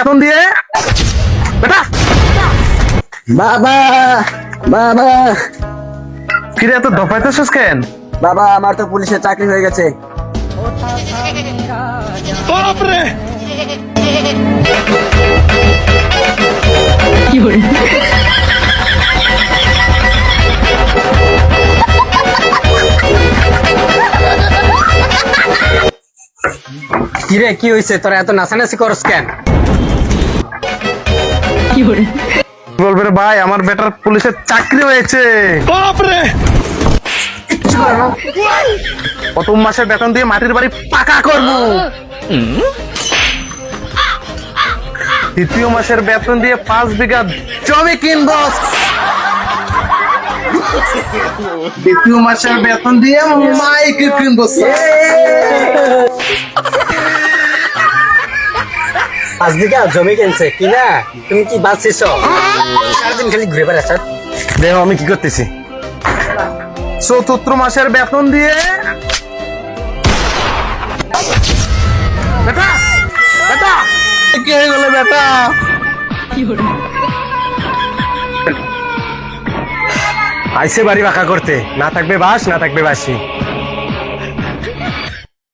বেতন দিয়ে বেটা। বাবা বাবা কিরে এত দফাইতেছিস কেন? বাবা, আমার তো পুলিশের চাকরি হয়ে গেছে। কিরে কি হয়েছে, তোরা এত নাচানাচি করস কেন? বলবে রে ভাই, আমার বেটার পুলিশের চাকরি হয়েছে। প্রথম মাসের বেতন দিয়ে মাটির বাড়ি পাকা করবো, দ্বিতীয় মাসের বেতন দিয়ে 5 বিঘা জমি কিনবো, দ্বিতীয় মাসের বেতন দিয়ে মাইক কিনবো। 5 বিঘা জমি কিনছে কিনা? তুমি কি বাঁচিস? সারাদিন খালি ঘুরে বেড়াচ্ছ। দেখো আমি কি করতেছি। চতুর্থ মাসের বেতন দিয়ে বেটা বেটা কি হয়ে গেল বেটা? আইসে বাড়ি বাঁকা করতে, না থাকবে বাস না থাকবে বাসি।